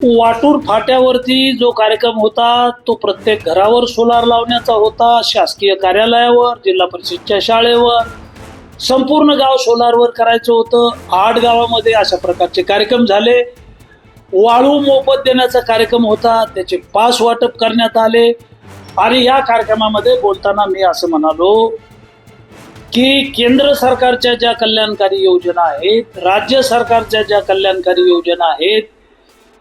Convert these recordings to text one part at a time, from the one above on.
वाटूर फाट्यावरती जो कार्यक्रम होता तो प्रत्येक घरावर सोलार लावण्याचा होता. शासकीय कार्यालयावर, जिल्हा परिषदच्या शाळेवर, संपूर्ण गाव सोलारवर करायचं होतं. 8 गावामध्ये अशा प्रकारचे कार्यक्रम झाले. वाळू मोफत देण्याचा कार्यक्रम होता, त्याचे पास वाटप करण्यात आले. आणि या कार्यक्रमामध्ये बोलताना मी असं म्हणालो की केंद्र सरकारच्या ज्या कल्याणकारी योजना आहेत, राज्य सरकारच्या ज्या कल्याणकारी योजना आहेत,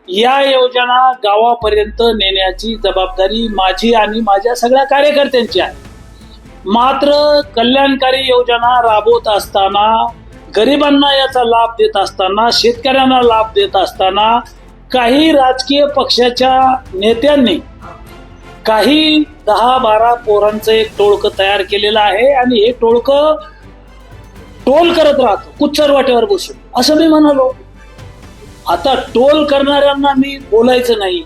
या योजना गावापर्यंत नेण्याची जबाबदारी माझी आणि माझ्या सगळ्या कार्यकर्त्यांची आहे. मात्र कल्याणकारी योजना राबवत असताना, गरिबांना याचा लाभ देत असताना, शेतकऱ्यांना लाभ देत असताना काही राजकीय पक्षाच्या नेत्यांनी काही 10-12 पोरांचं एक टोळकं तयार केलेलं आहे आणि हे टोळकं टोल करत राहतं कुच्चरवाट्यावर बसून, असं मी म्हणालो. आता टोल करणाऱ्यांना मी बोलायचं नाही.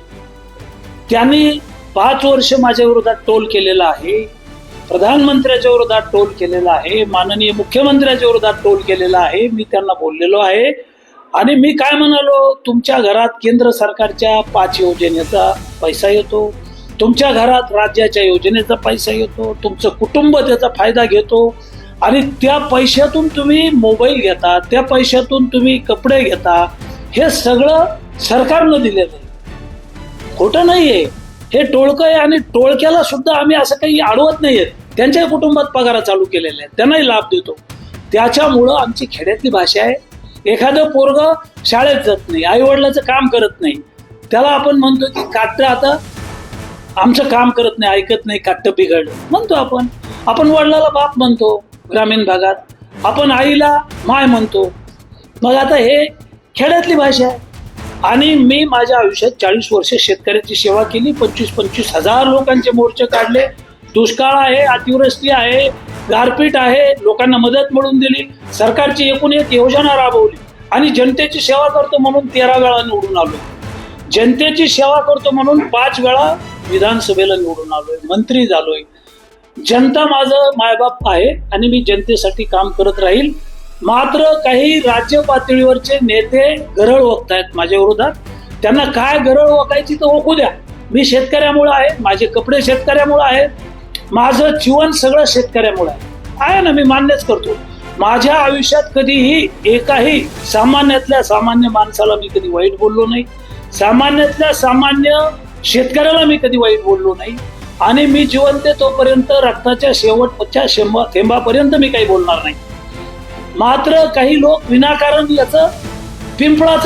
त्यांनी 5 वर्ष माझ्या विरोधात टोल केलेला आहे, प्रधानमंत्र्याच्या विरोधात टोल केलेला आहे, माननीय मुख्यमंत्र्याच्या विरोधात टोल केलेला आहे. मी त्यांना बोललेलो आहे. आणि मी काय म्हणालो, तुमच्या घरात केंद्र सरकारच्या 5 योजनेचा पैसा येतो, तुमच्या घरात राज्याच्या योजनेचा पैसा येतो, तुमचं कुटुंब त्याचा फायदा घेतो आणि त्या पैशातून तुम्ही मोबाईल घेता, त्या पैशातून तुम्ही कपडे घेता. हे सगळं सरकारनं दिलेलं आहे, खोटं नाहीये. हे टोळकं आहे आणि टोळक्याला सुद्धा आम्ही असं काही अडवत नाहीये. त्यांच्या कुटुंबात पगार चालू केलेले आहेत, त्यांनाही लाभ देतो. त्याच्यामुळं आमची खेड्यातली भाषा आहे. एखादं पोरगं शाळेत जात नाही, आई वडिलाचं काम करत नाही, त्याला आपण म्हणतो की काट्ट आता आमचं काम करत नाही, ऐकत नाही, काट्ट बिघडलं म्हणतो आपण. आपण वडिलाला बाप म्हणतो ग्रामीण भागात, आपण आईला माय म्हणतो. मग आता हे खेड्यातली भाषा आहे. आणि मी माझ्या आयुष्यात 40 वर्ष शेतकऱ्याची सेवा केली. 25-25 हजार लोकांचे मोर्चे काढले. दुष्काळ आहे, अतिवृष्टी आहे, गारपीट आहे, लोकांना मदत मिळवून दिली. सरकारची एकूण एक योजना राबवली आणि जनतेची सेवा करतो म्हणून 13 वेळा निवडून आलो. जनतेची सेवा करतो म्हणून 5 वेळा विधानसभेला निवडून आलोय, मंत्री झालोय. जनता माझं मायबाप आहे आणि मी जनतेसाठी काम करत राहील. मात्र काही राज्य पातळीवरचे नेते गरळ ओकतायत माझ्या विरोधात. त्यांना काय गरळ ओकायची तर ओकू द्या. मी शेतकऱ्यामुळे आहे, माझे कपडे शेतकऱ्यामुळे आहेत, माझं जीवन सगळं शेतकऱ्यामुळे आहे ना, मी मान्यच करतो. माझ्या आयुष्यात कधीही एकाही सामान्यातल्या सामान्य माणसाला मी कधी वाईट बोललो नाही, सामान्यातल्या सामान्य शेतकऱ्याला मी कधी वाईट बोललो नाही. आणि मी जिवंत तोपर्यंत रक्ताच्या शेवटच्या थेंबापर्यंत मी काही बोलणार नाही. मात्र काही लोक विनाकारण याचं पिंपळाचं